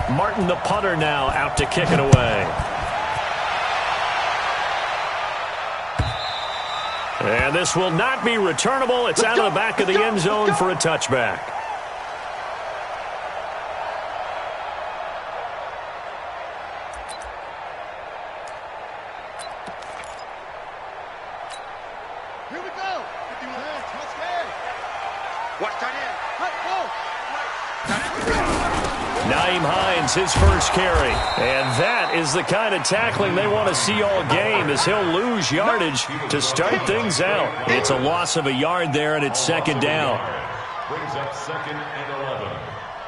Martin, the punter, now out to kick it away. And this will not be returnable. It's out of the back of the end zone for a touchback. Here we go. Watch tight end. Naeem Hines, his first carry. And that is the kind of tackling they want to see all game, as he'll lose yardage to start things out. It's a loss of a yard there, and it's second down. Brings up 2nd and 11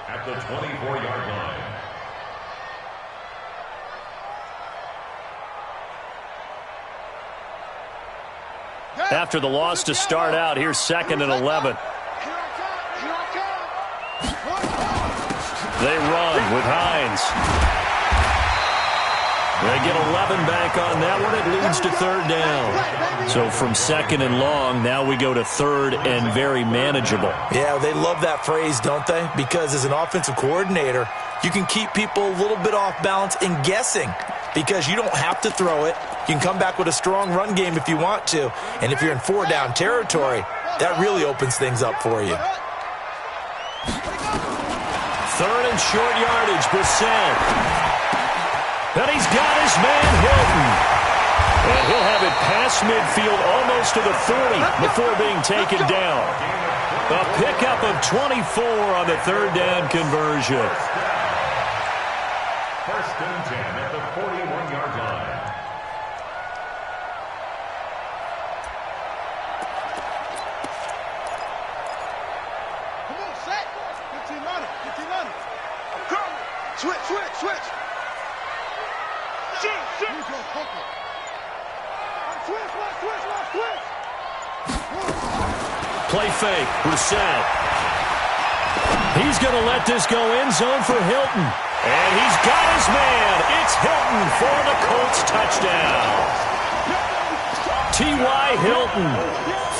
at the 24-yard line. After the loss to start out, here's 2nd and 11. They run with Hines. They get 11 back on that one. It leads to 3rd down. So from 2nd and long, now we go to 3rd and very manageable. Yeah, they love that phrase, don't they? Because as an offensive coordinator, you can keep people a little bit off balance and guessing, because you don't have to throw it. You can come back with a strong run game if you want to. And if you're in 4-down territory, that really opens things up for you. 3rd and short yardage, Brissett. And he's got his man, Hilton. And he'll have it past midfield, almost to the 40, before being taken down. A pickup of 24 on the 3rd down conversion. 1st and 10 at the 41-yard line. Switch. Play fake, Brissett. He's going to let this go end zone for Hilton. And he's got his man. It's Hilton for the Colts touchdown. T.Y. Hilton,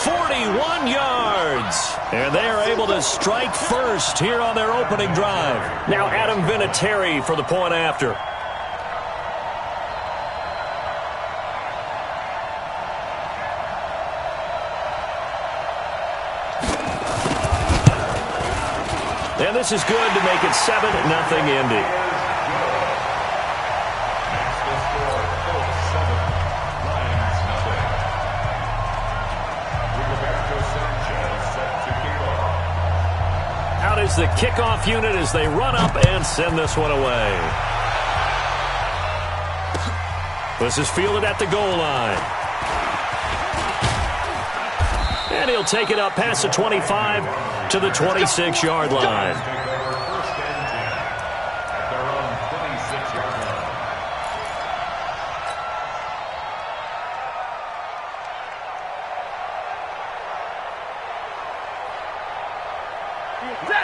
41 yards. And they are able to strike first here on their opening drive. Now Adam Vinatieri for the point after. And this is good to make it 7-0 Indy. Out is the kickoff unit as they run up and send this one away. This is fielded at the goal line. And he'll take it up past the 25 to the 26-yard line.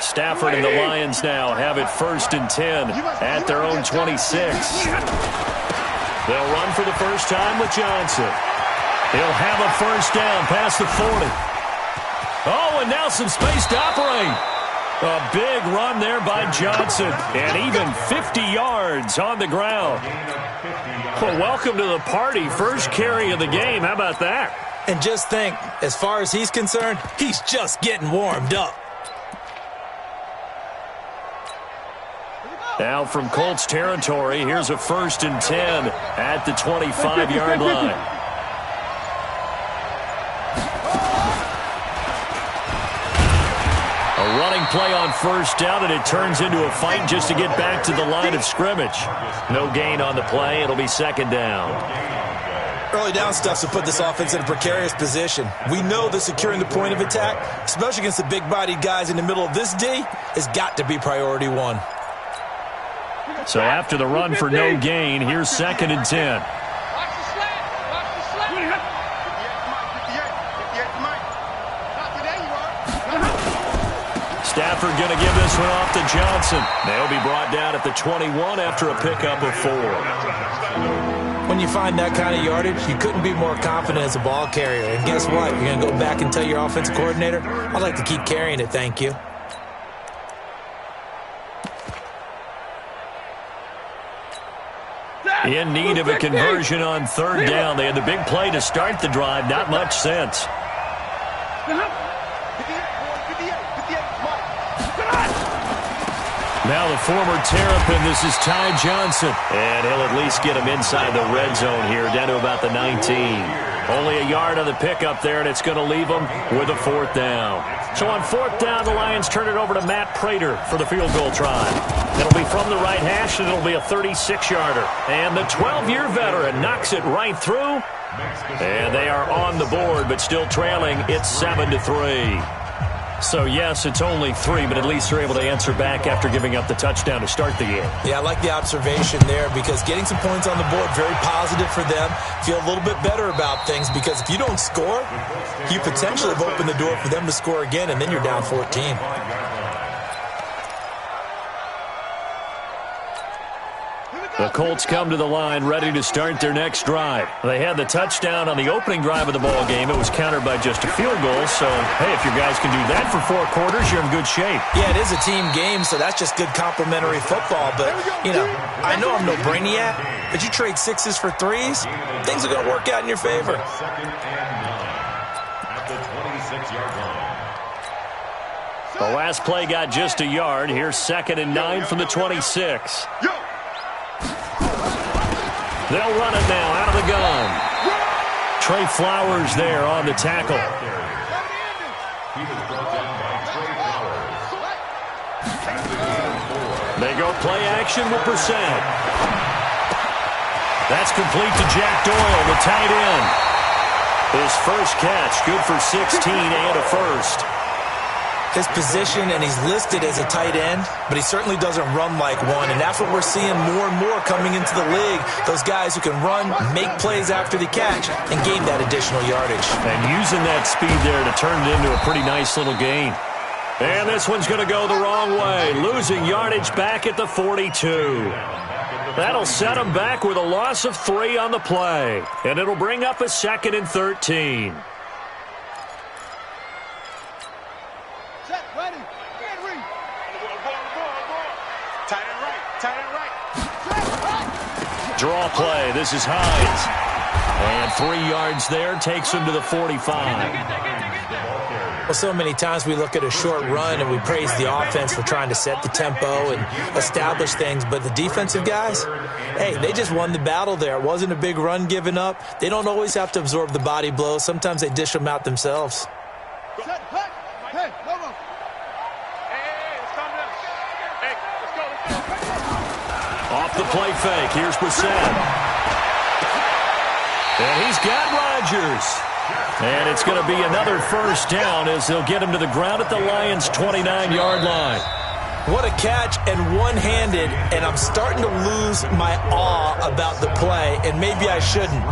Stafford and the Lions now have it 1st and 10 at their own 26. They'll run for the first time with Johnson. He'll have a 1st down past the 40. Oh, and now some space to operate. A big run there by Johnson, and even 50 yards on the ground. Well, welcome to the party. First carry of the game. How about that? And just think, as far as he's concerned, he's just getting warmed up. Now from Colts territory, here's a 1st and 10 at the 25-yard line. A running play on 1st down, and it turns into a fight just to get back to the line of scrimmage. No gain on the play. It'll be 2nd down. Early down stuff to put this offense in a precarious position. We know that securing the point of attack, especially against the big-bodied guys in the middle of this D, has got to be priority 1. So after the run for no gain, here's 2nd and 10. Stafford going to give this one off to Johnson. They'll be brought down at the 21 after a pickup of 4. When you find that kind of yardage, you couldn't be more confident as a ball carrier. And guess what? You're going to go back and tell your offensive coordinator, I'd like to keep carrying it, thank you. In need of a conversion on third down. They had the big play to start the drive. Not much sense. Now the former Terrapin, this is Ty Johnson. And he'll at least get him inside the red zone here, down to about the 19. Only a yard on the pickup there, and it's going to leave them with a fourth down. So on fourth down, the Lions turn it over to Matt Prater for the field goal try. It'll be from the right hash, and it'll be a 36-yarder. And the 12-year veteran knocks it right through. And they are on the board, but still trailing. It's 7-3. So, yes, it's only 3, but at least they're able to answer back after giving up the touchdown to start the game. Yeah, I like the observation there because getting some points on the board, very positive for them. Feel a little bit better about things because if you don't score, you potentially have opened the door for them to score again, and then you're down 14. The Colts come to the line ready to start their next drive. They had the touchdown on the opening drive of the ball game. It was countered by just a field goal. So, hey, if your guys can do that for 4 quarters, you're in good shape. Yeah, it is a team game, so that's just good complimentary football. But, you know, I know I'm no brainiac, but you trade 6s for 3s, things are going to work out in your favor. Second and 9 at the 26-yard line. The last play got just a yard. Here's 2nd and 9 from the 26. They'll run it now out of the gun. Trey Flowers there on the tackle. He was brought down by Trey Flowers. They go play action with Brissett. That's complete to Jack Doyle, the tight end. His first catch, good for 16 and a first. His position, and he's listed as a tight end, but he certainly doesn't run like one, and that's what we're seeing more and more coming into the league. Those guys who can run, make plays after the catch, and gain that additional yardage. And using that speed there to turn it into a pretty nice little gain. And this one's going to go the wrong way, losing yardage back at the 42. That'll set him back with a loss of 3 on the play, and it'll bring up a 2nd and 13. Draw play. This is Hines. And 3 yards there takes him to the 45. Well, so many times we look at a short run and we praise the offense for trying to set the tempo and establish things. But the defensive guys, hey, they just won the battle there. It wasn't a big run given up. They don't always have to absorb the body blows. Sometimes they dish them out themselves. Hey, let's calm down. Hey, let's go. Off the play fake. Here's Brissett. And he's got Rodgers. And it's going to be another first down as they'll get him to the ground at the Lions' 29-yard line. What a catch, and one-handed, and I'm starting to lose my awe about the play, and maybe I shouldn't.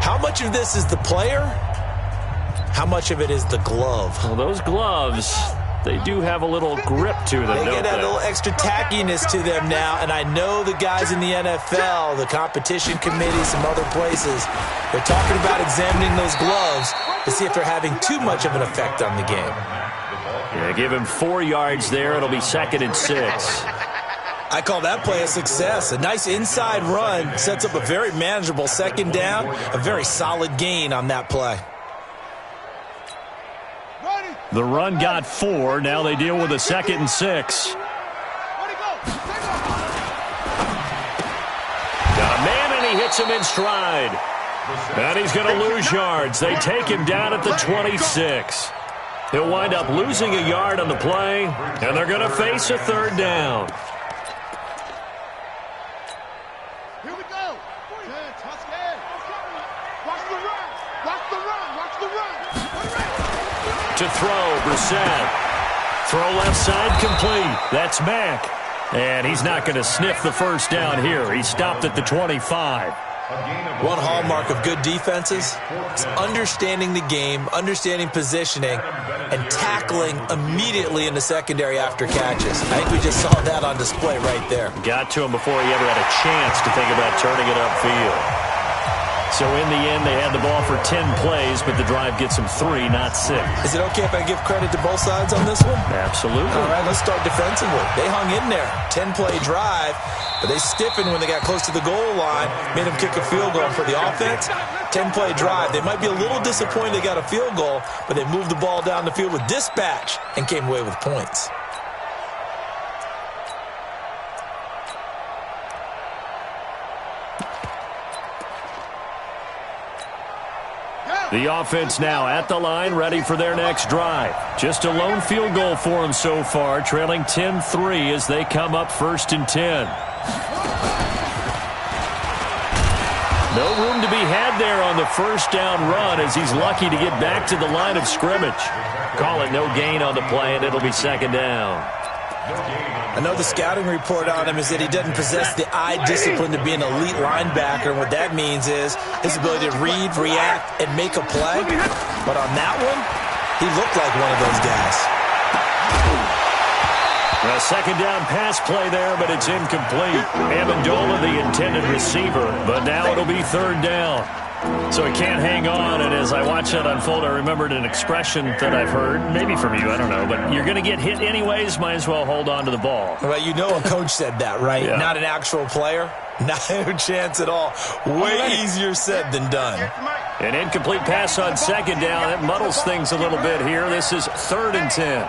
How much of this is the player? How much of it is the glove? Well, those gloves, they do have a little grip to them, They don't get a they? little extra tackiness to them now, and I know the guys in the NFL, the competition committee, some other places, they're talking about examining those gloves to see if they're having too much of an effect on the game. Yeah, give him 4 yards there. It'll be 2nd and 6. I call that play a success. A nice inside run sets up a very manageable 2nd down, a very solid gain on that play. The run got 4. Now they deal with a 2nd and 6. Got a man, and he hits him in stride. And he's going to lose yards. They take him down at the 26. He'll wind up losing a yard on the play, and they're going to face a 3rd down. Here we go. Watch the run. Watch the run. Watch the run. To throw, Brissett. Throw left side complete. That's Mack. And he's not going to sniff the first down here. He stopped at the 25. One hallmark of good defenses is understanding the game, understanding positioning, and tackling immediately in the secondary after catches. I think we just saw that on display right there. Got to him before he ever had a chance to think about turning it upfield. So in the end, they had the ball for 10 plays, but the drive gets them 3, not 6. Is it okay if I give credit to both sides on this one? Absolutely. All right, let's start defensively. They hung in there. 10-play drive, but they stiffened when they got close to the goal line, made them kick a field goal. For the offense, 10-play drive. They might be a little disappointed they got a field goal, but they moved the ball down the field with dispatch and came away with points. The offense now at the line, ready for their next drive. Just a lone field goal for them so far, trailing 10-3 as they come up 1st and 10. No room to be had there on the first down run as he's lucky to get back to the line of scrimmage. Call it no gain on the play, and it'll be 2nd down. I know the scouting report on him is that he doesn't possess the eye discipline to be an elite linebacker. And what that means is his ability to read, react, and make a play. But on that one, he looked like one of those guys. A 2nd down pass play there, but it's incomplete. Amendola, the intended receiver, but now it'll be 3rd down. So he can't hang on, and as I watch that unfold, I remembered an expression that I've heard, maybe from you, I don't know, but you're going to get hit anyways, might as well hold on to the ball. Well, you know a coach said that, right? Yeah. Not an actual player. No chance at all. Way easier said than done. An incomplete pass on 2nd down. It muddles things a little bit here. This is 3rd and 10.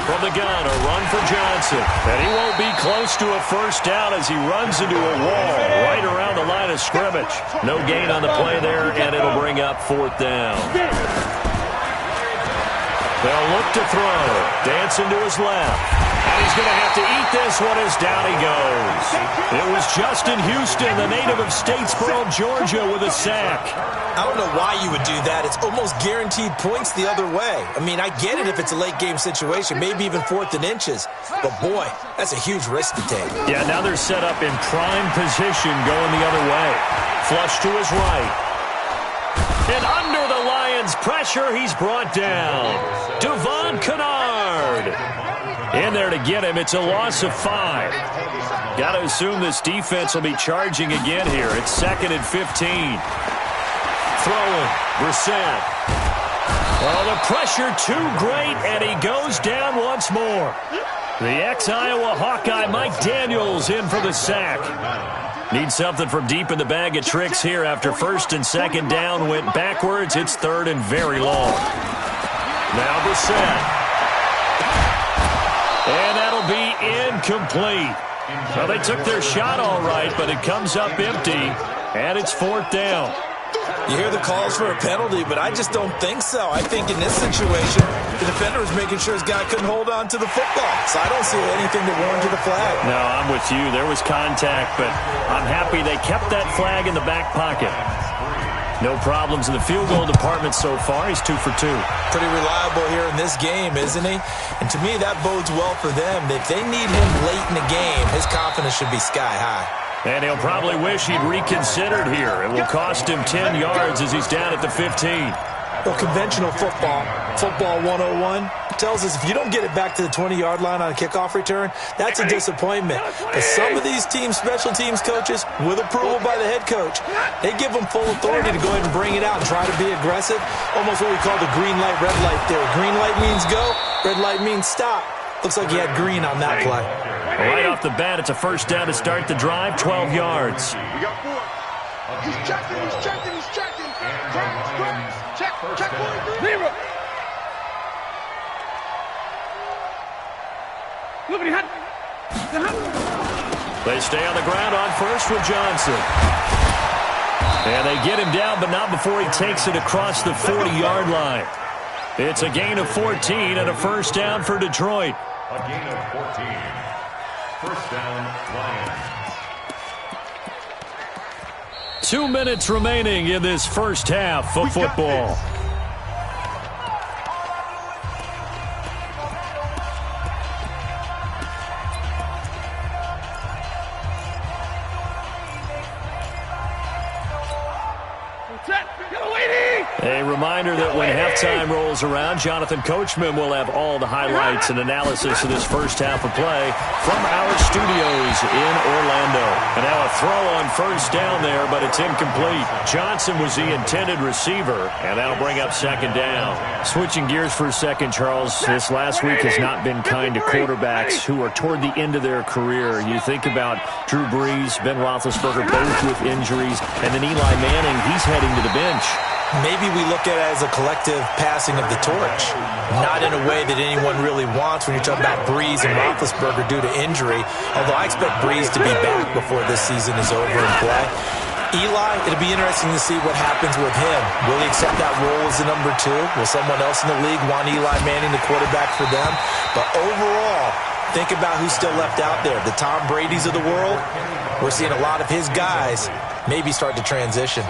From the gun, a run for Johnson. And he won't be close to a first down as he runs into a wall right around the line of scrimmage. No gain on the play there, and it'll bring up 4th down. They'll look to throw. Dancing to his left. And he's going to have to eat this one as down he goes. It was Justin Houston, the native of Statesboro, Georgia, with a sack. I don't know why you would do that. It's almost guaranteed points the other way. I mean, I get it if it's a late-game situation, maybe even 4th and inches. But, boy, that's a huge risk to take. Yeah, now they're set up in prime position going the other way. Flush to his right. And under the Lions' pressure, he's brought down. Devon Kennard. In there to get him. It's a loss of 5. Got to assume this defense will be charging again here. It's 2nd and 15. Throwing. Brissett. Oh, the pressure too great, and he goes down once more. The ex-Iowa Hawkeye Mike Daniels in for the sack. Needs something from deep in the bag of tricks here after 1st and 2nd down went backwards. It's 3rd and very long. Now Brissett. And that'll be incomplete. Well, they took their shot all right, but it comes up empty, and it's 4th down. You hear the calls for a penalty, but I just don't think so. I think in this situation, the defender was making sure his guy couldn't hold on to the football. So I don't see anything that warranted a flag. No, I'm with you. There was contact, but I'm happy they kept that flag in the back pocket. No problems in the field goal department so far. He's 2 for 2. Pretty reliable here in this game, isn't he? And to me, that bodes well for them. If they need him late in the game, his confidence should be sky high. And he'll probably wish he'd reconsidered here. It will cost him 10 yards as he's down at the 15. Well, conventional football 101, tells us if you don't get it back to the 20-yard line on a kickoff return, that's a disappointment. But some of these teams, special teams coaches, with approval by the head coach, they give them full authority to go ahead and bring it out and try to be aggressive. Almost what we call the green light, red light theory. Green light means go, red light means stop. Looks like he had green on that play. Right off the bat, it's a first down to start the drive, 12 yards. We got 4. He's checking, he's checking, he's checking. Check 43. 0. They stay on the ground on first with Johnson. And they get him down, but not before he takes it across the 40-yard line. It's a gain of 14 and a first down for Detroit. A gain of 14. First down, Lions. 2 minutes remaining in this first half of football. A reminder that when halftime rolls around, Jonathan Coachman will have all the highlights and analysis of this first half of play from our studios in Orlando. And now a throw on first down there, but it's incomplete. Johnson was the intended receiver, and that'll bring up second down. Switching gears for a second, Charles, this last week has not been kind to quarterbacks who are toward the end of their career. You think about Drew Brees, Ben Roethlisberger, both with injuries, and then Eli Manning, he's heading to the bench. Maybe we look at it as a collective passing of the torch, not in a way that anyone really wants when you're talking about Brees and Roethlisberger due to injury, although I expect Brees to be back before this season is over and play. Eli, it'll be interesting to see what happens with him. Will he accept that role as the number 2? Will someone else in the league want Eli Manning, the quarterback for them? But overall, think about who's still left out there. The Tom Brady's of the world, we're seeing a lot of his guys maybe start to transition.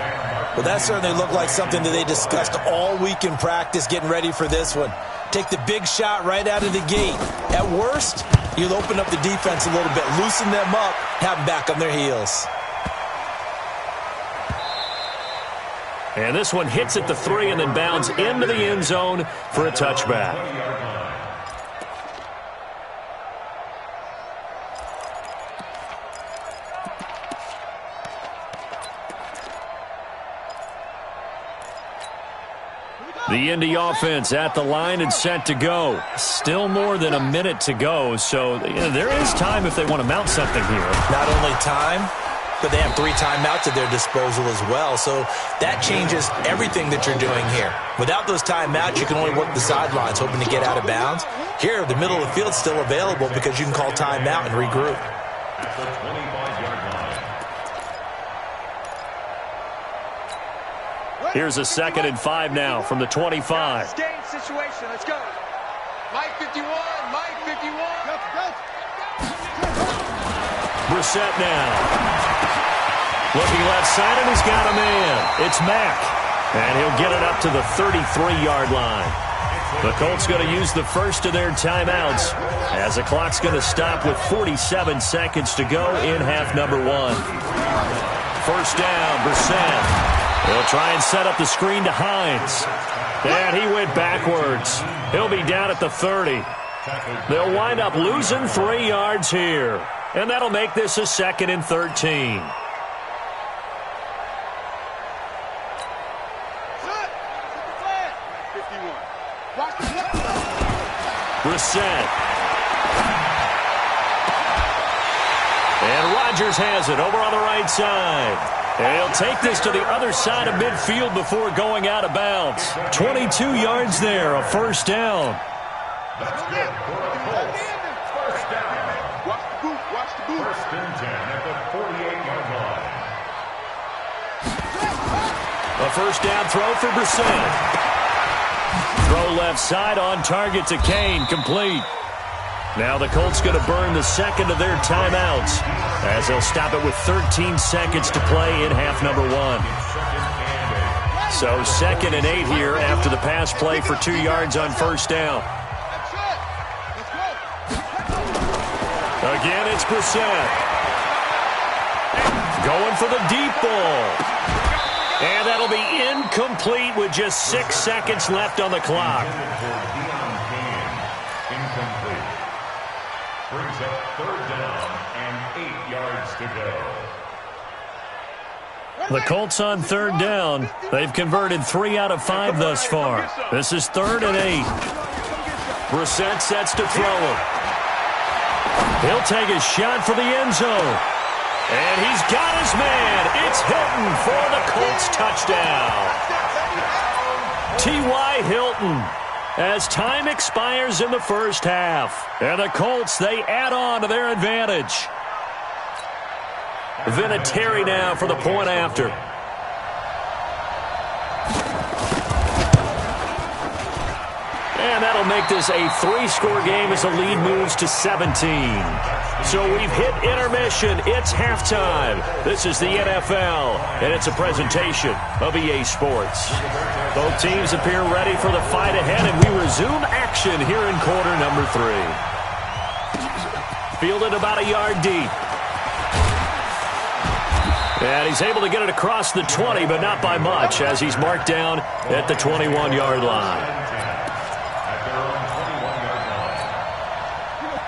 Well, that certainly looked like something that they discussed all week in practice getting ready for this one. Take the big shot right out of the gate. At worst, you'll open up the defense a little bit, loosen them up, have them back on their heels. And this one hits at the 3 and then bounds into the end zone for a touchback. The Indy offense at the line and set to go. Still more than a minute to go, so there is time if they want to mount something here. Not only time, but they have 3 timeouts at their disposal as well, so that changes everything that you're doing here. Without those timeouts, you can only work the sidelines, hoping to get out of bounds. Here, the middle of the field's still available because you can call timeout and regroup. Here's a 2nd and 5 now from the 25. Game situation. Let's go. Mike 51. Mike 51. Brissett now. Looking left side, and he's got a man. It's Mack. And he'll get it up to the 33-yard line. The Colts going to use the first of their timeouts as the clock's going to stop with 47 seconds to go in half number 1. First down, Brissett. He'll try and set up the screen to Hines. And he went backwards. He'll be down at the 30. They'll wind up losing 3 yards here. And that'll make this a 2nd and 13. Brissett. And Rodgers has it over on the right side. And he'll take this to the other side of midfield before going out of bounds. 22 yards there, a first down. That's good for the Colts. First down. Watch the boot. Watch the boot. 1st and 10 at the 48-yard line. A first down throw for Brissett. Throw left side on target to Kane, complete. Now the Colts going to burn the 2nd of their timeouts as they'll stop it with 13 seconds to play in half number 1. So 2nd and 8 here after the pass play for 2 yards on first down. Again, it's Brissett. Going for the deep ball. And that'll be incomplete with just 6 seconds left on the clock. Brings up 3rd down and 8 yards to go. The Colts on 3rd down. They've converted 3 out of 5 thus far. This is 3rd and 8. Brissett sets to throw it. He'll take a shot for the end zone. And he's got his man. It's Hilton for the Colts touchdown. T.Y. Hilton. As time expires in the first half. And the Colts, they add on to their advantage. Vinatieri now for the point after. And that'll make this a 3-score game as the lead moves to 17. So we've hit intermission. It's halftime. This is the NFL, and it's a presentation of EA Sports. Both teams appear ready for the fight ahead, and we resume action here in quarter number 3. Fielded about a yard deep. And he's able to get it across the 20, but not by much, as he's marked down at the 21-yard line.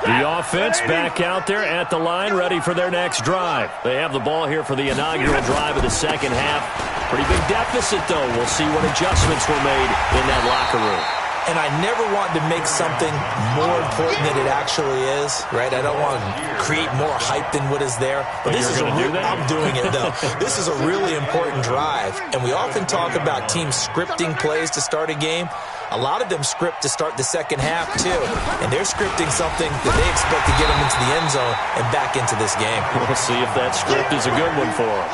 The offense back out there at the line, ready for their next drive. They have the ball here for the inaugural drive of the second half. Pretty big deficit, though. We'll see what adjustments were made in that locker room. And I never want to make something more important than it actually is, right? I don't want to create more hype than what is there. But this is I'm doing it, though. This is a really important drive. And we often talk about teams scripting plays to start a game. A lot of them script to start the second half, too. And they're scripting something that they expect to get them into the end zone and back into this game. We'll see if that script is a good one for them.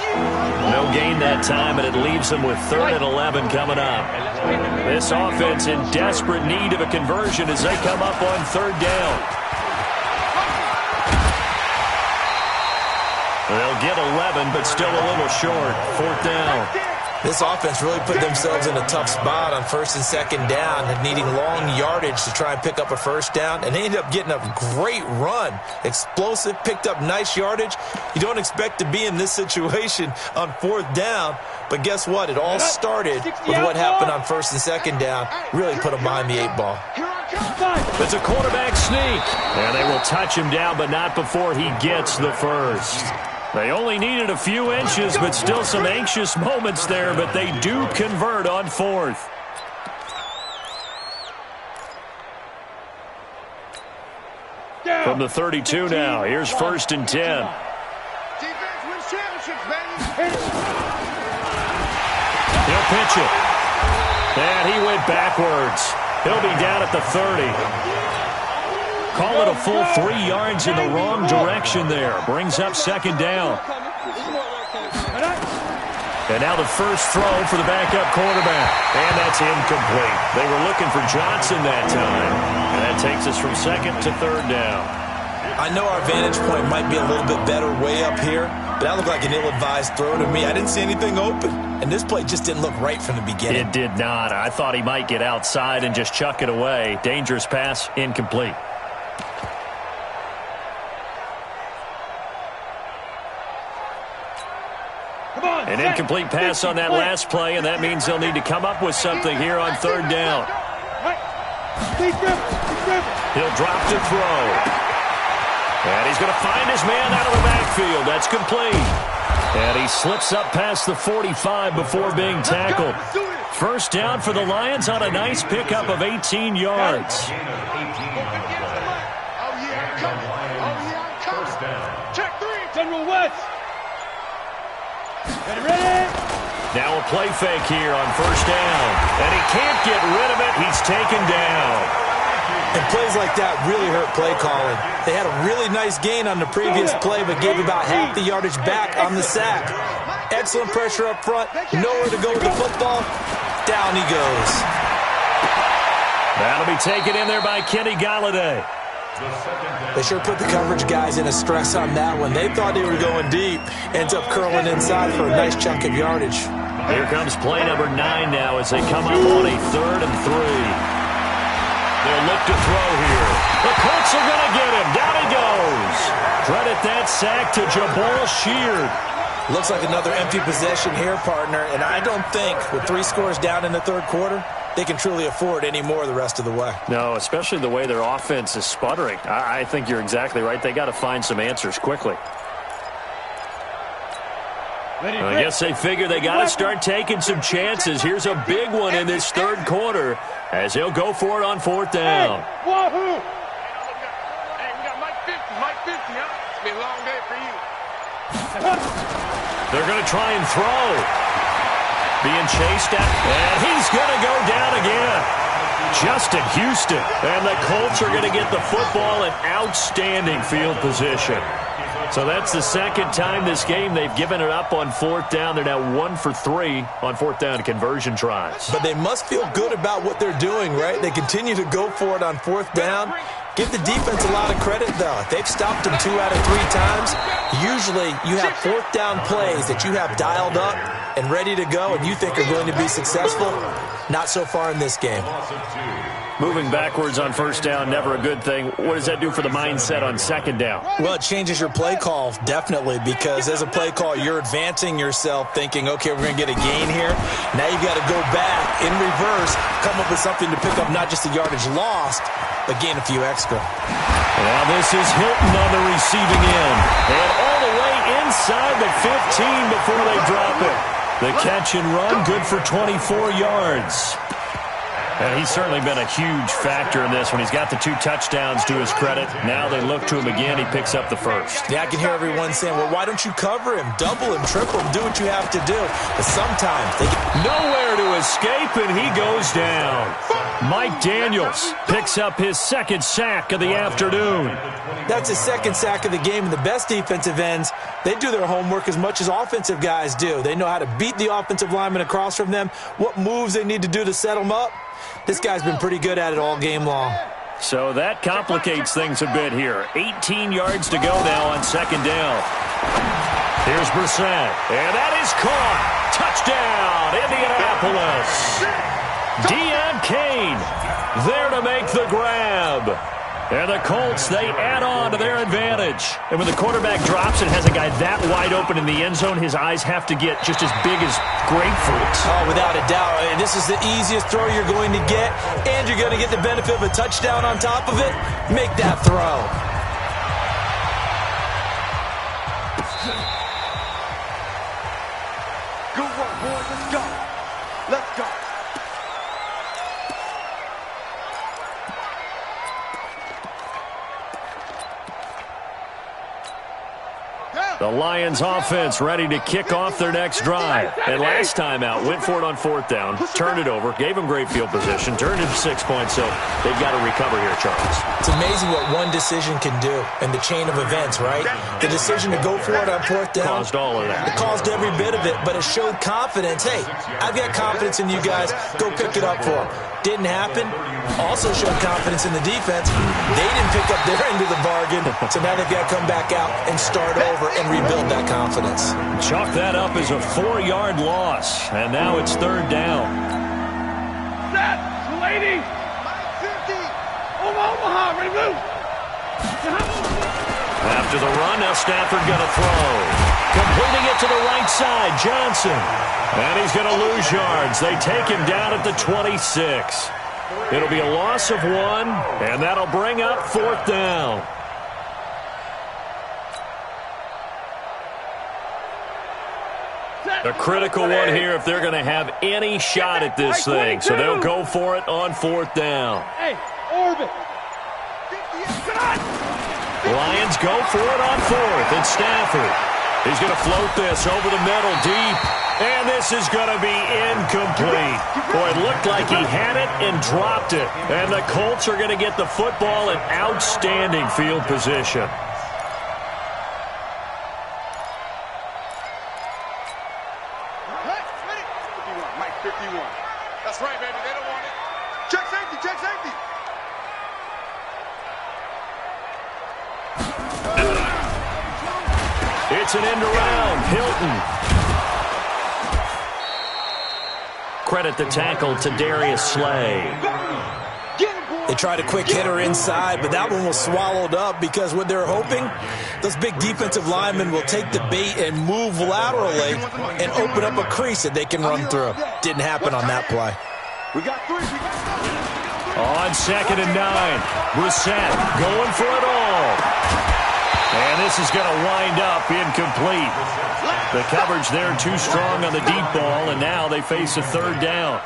No gain that time, and it leaves them with 3rd and 11 coming up. This offense in desperate need of a conversion as they come up on 3rd down. They'll get 11, but still a little short. 4th down. This offense really put themselves in a tough spot on 1st and 2nd down, needing long yardage to try and pick up a 1st down, and they ended up getting a great run. Explosive, picked up nice yardage. You don't expect to be in this situation on 4th down, but guess what? It all started with what happened on 1st and 2nd down. Really put them behind the 8 ball. It's a quarterback sneak, and they will touch him down, but not before he gets the 1st. They only needed a few inches, but still some anxious moments there, but they do convert on 4th. From the 32 now, here's 1st and 10. Defense wins championships, baby. He'll pitch it. And he went backwards. He'll be down at the 30. Call it a full 3 yards in the wrong direction there. Brings up 2nd down. And now the first throw for the backup quarterback. And that's incomplete. They were looking for Johnson that time. And that takes us from 2nd to 3rd down. I know our vantage point might be a little bit better way up here, but that looked like an ill-advised throw to me. I didn't see anything open. And this play just didn't look right from the beginning. It did not. I thought he might get outside and just chuck it away. Dangerous pass, incomplete. An incomplete pass on that last play, and that means they'll need to come up with something here on 3rd down. He'll drop to throw. And he's going to find his man out of the backfield. That's complete. And he slips up past the 45 before being tackled. 1st down for the Lions on a nice pickup of 18 yards. Check 3. General West. Ready? Now a play fake here on 1st down. And he can't get rid of it. He's taken down. And plays like that really hurt play calling. They had a really nice gain on the previous play, but gave about half the yardage back on the sack. Excellent pressure up front. Nowhere to go with the football. Down he goes. That'll be taken in there by Kenny Galladay. They sure put the coverage guys in a stress on that one. They thought they were going deep. Ends up curling inside for a nice chunk of yardage. Here comes play number 9 now as they come up on a 3rd and 3. They'll look to throw here. The Colts are going to get him. Down he goes. Credit that sack to Jabal Sheard. Looks like another empty possession here, partner. And I don't think with 3 scores down in the 3rd quarter, they can truly afford any more the rest of the way. No, especially the way their offense is sputtering. I think you're exactly right. They got to find some answers quickly. I guess they figure they got to start taking some chances. Here's a big one in this 3rd quarter as he'll go for it on 4th down. Hey, wahoo! Hey, we got Mike 50. Mike 50, huh? It's been a long day for you. They're going to try and throw. Being chased at, and he's going to go down again. Justin Houston. And the Colts are going to get the football in outstanding field position. So that's the 2nd time this game they've given it up on 4th down. They're now 1 for 3 on 4th down conversion tries. But they must feel good about what they're doing, right? They continue to go for it on 4th down. Give the defense a lot of credit, though. If they've stopped them 2 out of 3 times, usually you have fourth down plays that you have dialed up and ready to go and you think are going to be successful. Not so far in this game. Moving backwards on first down, never a good thing. What does that do for the mindset on second down? Well, it changes your play call, definitely, because as a play call, you're advancing yourself thinking, okay, we're going to get a gain here. Now you've got to go back in reverse, come up with something to pick up not just the yardage lost, but gain a few extra. Now this is Hilton on the receiving end. And all the way inside the 15 before they drop it. The catch and run, good for 24 yards. And he's certainly been a huge factor in this when he's got the 2 touchdowns to his credit. Now they look to him again. He picks up the first. Yeah, I can hear everyone saying, well, why don't you cover him? Double him, triple him, do what you have to do. But sometimes they get nowhere to escape, and he goes down. Mike Daniels picks up his second sack of the afternoon. That's his second sack of the game, and the best defensive ends, they do their homework as much as offensive guys do. They know how to beat the offensive lineman across from them, what moves they need to do to set them up. This guy's been pretty good at it all game long. So that complicates things a bit here. 18 yards to go now on second down. Here's Brissett, and that is caught. Touchdown, Indianapolis. Deon Cain there to make the grab. And the Colts, they add on to their advantage. And when the quarterback drops and has a guy that wide open in the end zone, his eyes have to get just as big as grapefruits. Oh, without a doubt. This is the easiest throw you're going to get, and you're going to get the benefit of a touchdown on top of it. Make that throw. Good work, boys. Let's go. Let's go. The Lions offense ready to kick off their next drive. And last time out, went for it on fourth down, turned it over, gave them great field position, turned it 6 points, so they've got to recover here, Charles. It's amazing what one decision can do in the chain of events, right? The decision to go for it on fourth down. Caused all of that. It caused every bit of it, but it showed confidence. Hey, I've got confidence in you guys. Go pick it up for them. Didn't happen. Also showed confidence in the defense. They didn't pick up their end of the bargain, so now they've got to come back out and start over and rebuild that confidence. Chalk that up as a 4-yard loss, and now it's third down. Set, lady. Omaha, ready to move. After the run, now Stafford going to throw. Completing it to the right side, Johnson. And he's going to lose yards. They take him down at the 26. It'll be a loss of 1, and that'll bring up fourth down. A critical one here if they're going to have any shot at this thing. So they'll go for it on fourth down. Hey, orbit. Lions go for it on fourth. And Stafford, he's going to float this over the middle deep. And this is going to be incomplete. Boy, it looked like he had it and dropped it. And the Colts are going to get the football in outstanding field position. Mike 51. That's right, baby. They don't want it. Check safety, check safety. It's an end around. Hilton. Credit the tackle to Darius Slay. They tried a quick hitter inside, but that one was swallowed up because what they're hoping, those big defensive linemen will take the bait and move laterally and open up a crease that they can run through. Didn't happen on that play. We got 3. On second and 9, Brissett going for it all. And this is going to wind up incomplete. The coverage there too strong on the deep ball, and now they face a third down.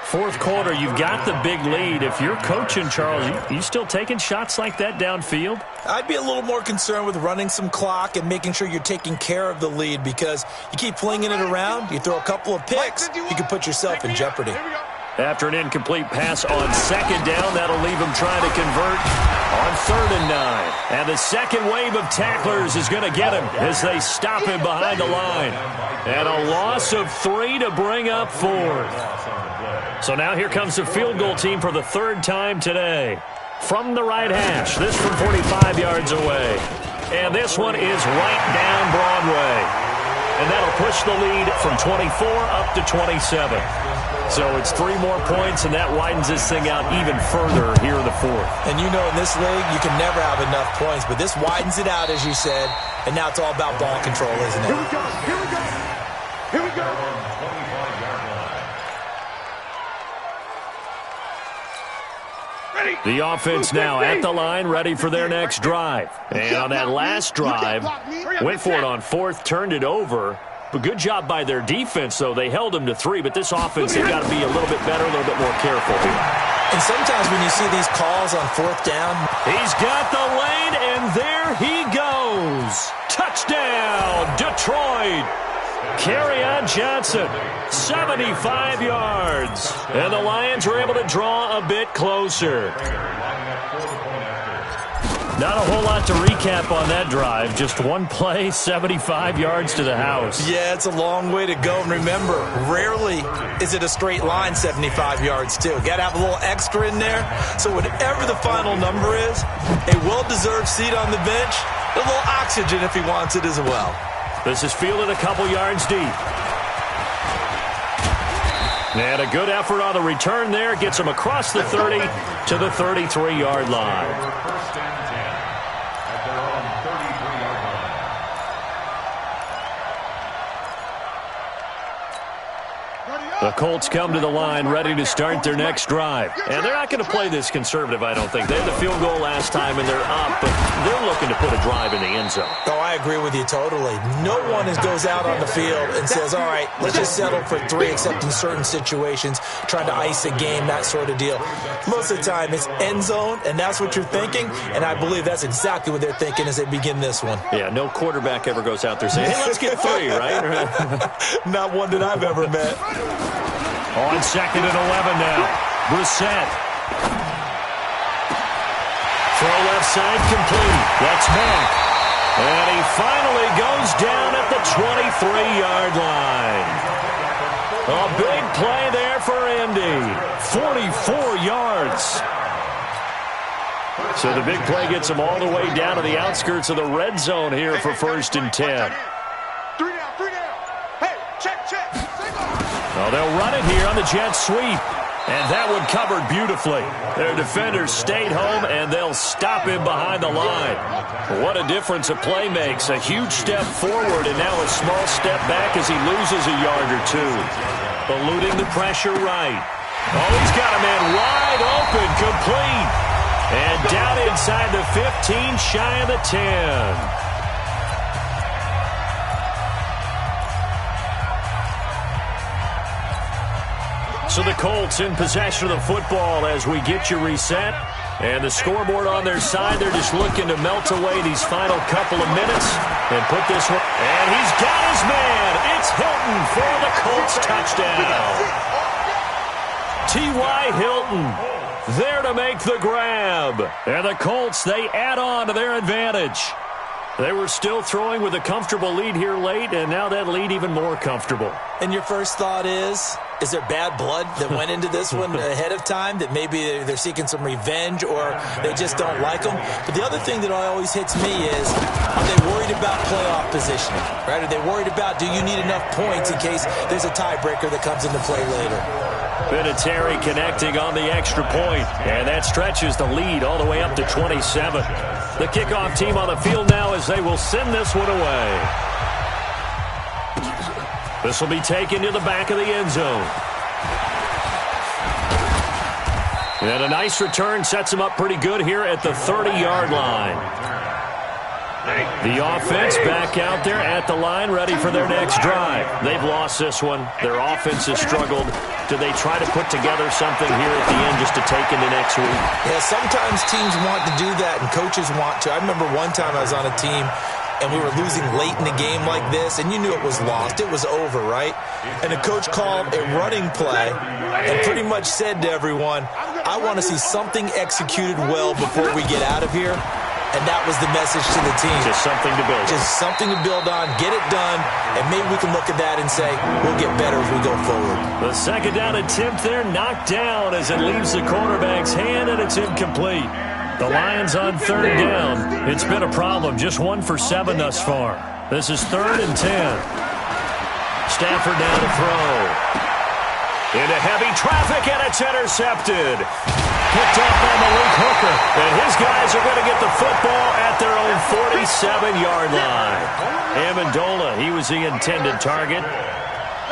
Fourth quarter, you've got the big lead. If you're coaching, Charles, you still taking shots like that downfield? I'd be a little more concerned with running some clock and making sure you're taking care of the lead because you keep flinging it around, you throw a couple of picks, you can put yourself in jeopardy. After an incomplete pass on second down, that'll leave him trying to convert on third and 9. And the second wave of tacklers is going to get him as they stop him behind the line. And a loss of 3 to bring up fourth. So now here comes the field goal team for the third time today. from the right hash. This from 45 yards away. And this one is right down Broadway. And that'll push the lead from 24 up to 27. So it's 3 more points, and that widens this thing out even further here in the fourth. And you know in this league, you can never have enough points, but this widens it out, as you said, and now it's all about ball control, isn't it? Here we go. Here we go. Here we go. The offense now at the line, ready for their next drive. And on that last drive, went for it on fourth, turned it over. But good job by their defense, though. They held them to 3, but this offense, they've got to be a little bit better, a little bit more careful here. And sometimes when you see these calls on fourth down, he's got the lane, and there he goes. Touchdown, Detroit. Kerryon Johnson, 75 yards. And the Lions were able to draw a bit closer. Not a whole lot to recap on that drive. Just one play, 75 yards to the house. Yeah, it's a long way to go. And remember, rarely is it a straight line 75 yards, too. Got to have a little extra in there. So whatever the final number is, a well-deserved seat on the bench, a little oxygen if he wants it as well. This is fielded a couple yards deep. And a good effort on the return there. Gets him across the 30 to the 33-yard line. The Colts come to the line ready to start their next drive. And they're not going to play this conservative, I don't think. They had the field goal last time, and they're up, but they're looking to put a drive in the end zone. Oh, I agree with you totally. No one goes out on the field and says, all right, let's just settle for 3, except in certain situations, trying to ice a game, that sort of deal. Most of the time, it's end zone, and that's what you're thinking, and I believe that's exactly what they're thinking as they begin this one. Yeah, no quarterback ever goes out there saying, hey, let's get 3, right? Not one that I've ever met. On 2nd and 11 now. Brissett. Throw left side complete. That's Mack. And he finally goes down at the 23-yard line. A big play there for Indy. 44 yards. So the big play gets him all the way down to the outskirts of the red zone here for 1st and 10. 3 down. Hey, check. Well, they'll run it here on the jet sweep. And that one covered beautifully. Their defenders stayed home, and they'll stop him behind the line. What a difference a play makes. A huge step forward, and now a small step back as he loses a yard or 2. Eluding the pressure right. Oh, he's got a man wide open, complete. And down inside the 15, shy of the 10. So the Colts in possession of the football as we get you reset. And the scoreboard on their side, they're just looking to melt away these final couple of minutes and put this one. And he's got his man. It's Hilton for the Colts touchdown. T.Y. Hilton there to make the grab. And the Colts, they add on to their advantage. They were still throwing with a comfortable lead here late, and now that lead even more comfortable. And your first thought is there bad blood that went into this one ahead of time, that maybe they're seeking some revenge or they just don't like them? But the other thing that always hits me is, are they worried about playoff positioning? Right? Are they worried about, do you need enough points in case there's a tiebreaker that comes into play later? Vinatieri connecting on the extra point, and that stretches the lead all the way up to 27. The kickoff team on the field now as they will send this one away. This will be taken to the back of the end zone. And a nice return sets them up pretty good here at the 30-yard line. The offense back out there at the line, ready for their next drive. They've lost this one. Their offense has struggled. Do they try to put together something here at the end just to take into next week? Yeah, sometimes teams want to do that and coaches want to. I remember one time I was on a team and we were losing late in the game like this, and you knew it was lost. It was over, right? And the coach called a running play and pretty much said to everyone, I want to see something executed well before we get out of here. And that was the message to the team. Just something to build on. Just something to build on, get it done, and maybe we can look at that and say, we'll get better as we go forward. The second down attempt there knocked down as it leaves the quarterback's hand, and it's incomplete. The Lions on third down. It's been a problem. Just 1 for 7 thus far. This is 3rd and 10. Stafford now to throw. Into heavy traffic, and it's intercepted. Picked up by Malik Hooker. And his guys are going to get the football at their own 47-yard line. Amendola, he was the intended target.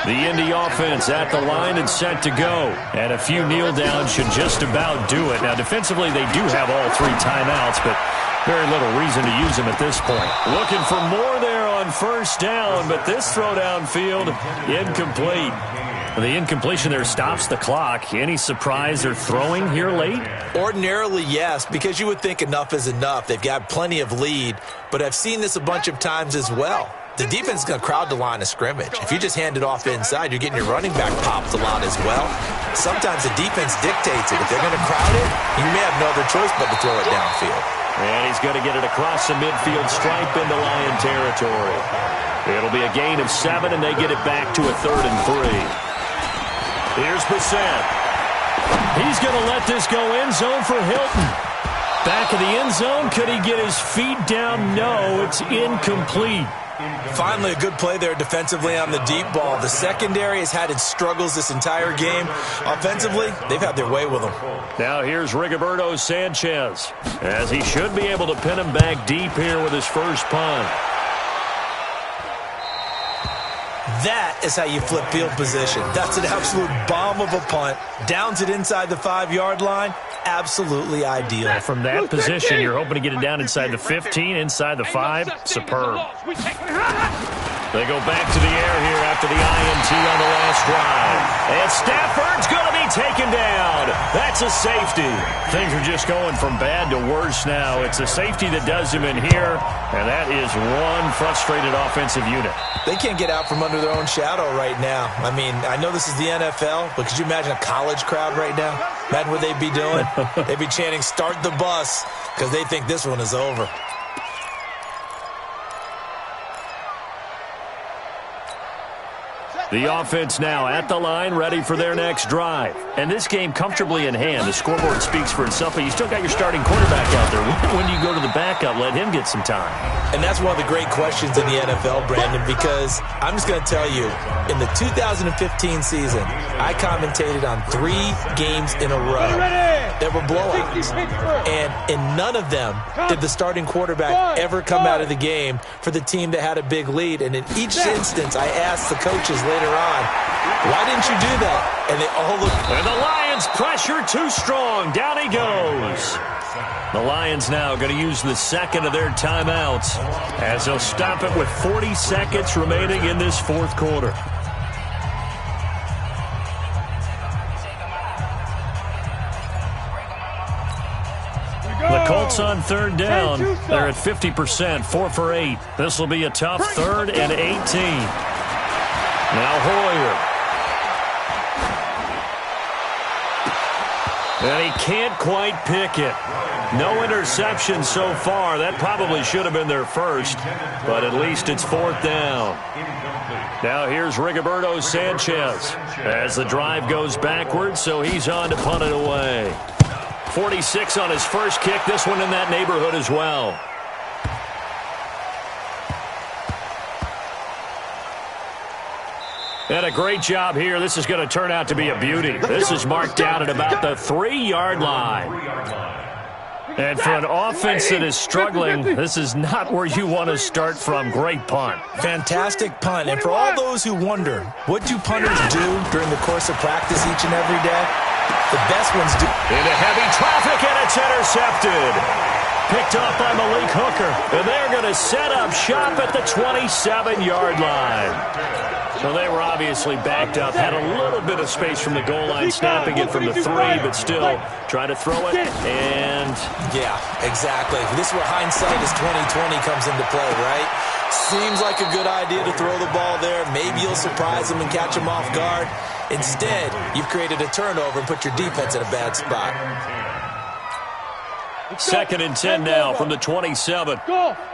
The Indy offense at the line and set to go. And a few kneel downs should just about do it. Now, defensively, they do have all 3 timeouts, but very little reason to use them at this point. Looking for more there on first down, but this throw downfield, incomplete. The incompletion there stops the clock. Any surprise they're throwing here late? Ordinarily, yes, because you would think enough is enough. They've got plenty of lead, but I've seen this a bunch of times as well. The defense is going to crowd the line of scrimmage. If you just hand it off inside, you're getting your running back popped a lot as well. Sometimes the defense dictates it. If they're going to crowd it, you may have no other choice but to throw it downfield. And he's going to get it across the midfield stripe into Lion territory. It'll be a gain of 7, and they get it back to a 3rd and 3. Here's Brissett. He's going to let this go end zone for Hilton. Back of the end zone. Could he get his feet down? No, it's incomplete. Finally, a good play there defensively on the deep ball. The secondary has had its struggles this entire game. Offensively, they've had their way with them. Now here's Rigoberto Sanchez, as he should be able to pin him back deep here with his first punt. That is how you flip field position. That's an absolute bomb of a punt. Downs it inside the 5-yard line. Absolutely ideal. From that position, you're hoping to get it down inside the 15, inside the 5. Superb. They go back to the air here after the INT on the last drive. And Stafford's going to be taken down. That's a safety. Things are just going from bad to worse now. It's a safety that does him in here, and that is one frustrated offensive unit. They can't get out from under their own shadow right now. I mean, I know this is the NFL, but could you imagine a college crowd right now? Imagine what they'd be doing. They'd be chanting, "Start the bus," because they think this one is over. The offense now at the line, ready for their next drive. And this game comfortably in hand. The scoreboard speaks for itself, but you still got your starting quarterback out there. When do you go to the backup? Let him get some time. And that's one of the great questions in the NFL, Brandon, because I'm just going to tell you, in the 2015 season, I commentated on 3 games in a row that were blowouts. And in none of them did the starting quarterback ever come out of the game for the team that had a big lead. And in each instance, I asked the coaches later on, why didn't you do that? And they all looked. And the Lions pressure too strong. Down he goes. The Lions now going to use the second of their timeouts as they'll stop it with 40 seconds remaining in this 4th quarter. The Colts on 3rd down. They're at 50%, 4 for 8. This will be a tough 3rd and 18. Now Hoyer. And he can't quite pick it. No interception so far. That probably should have been their first, but at least it's 4th down. Now here's Rigoberto Sanchez as the drive goes backwards, so he's on to punt it away. 46 on his first kick. This one in that neighborhood as well. And a great job here. This is going to turn out to be a beauty. This is marked out at about the 3-yard line. And for an offense that is struggling, this is not where you want to start from. Great punt. Fantastic punt. And for all those who wonder, what do punters do during the course of practice each and every day? The best ones do. Into heavy traffic, and it's intercepted. Picked off by Malik Hooker. And they're going to set up shop at the 27-yard line. So they were obviously backed up, had a little bit of space from the goal line, snapping it from the 3, but still trying to throw it. And yeah, exactly. This is where hindsight is 20/20 comes into play, right? Seems like a good idea to throw the ball there. Maybe you'll surprise them and catch them off guard. Instead, you've created a turnover and put your defense in a bad spot. 2nd and 10 now from the 27. Go! Watch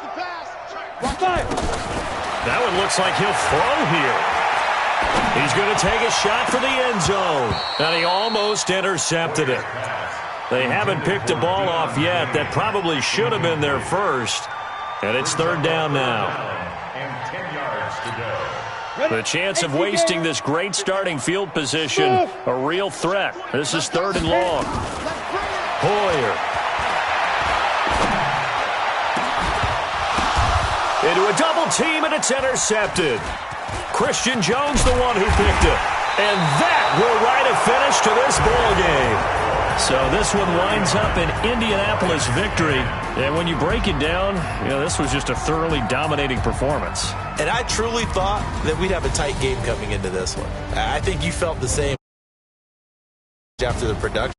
the pass. Watch. That one looks like he'll throw here. He's going to take a shot for the end zone. And he almost intercepted it. They haven't picked a ball off yet. That probably should have been their first. And it's third down now. And 10 yards to go. The chance of wasting this great starting field position, a real threat. This is third and long. Hoyer. Into a double team, and it's intercepted. Christian Jones, the one who picked it. And that will write a finish to this ball game. So this one winds up an Indianapolis victory. And when you break it down, this was just a thoroughly dominating performance. And I truly thought that we'd have a tight game coming into this one. I think you felt the same after the production.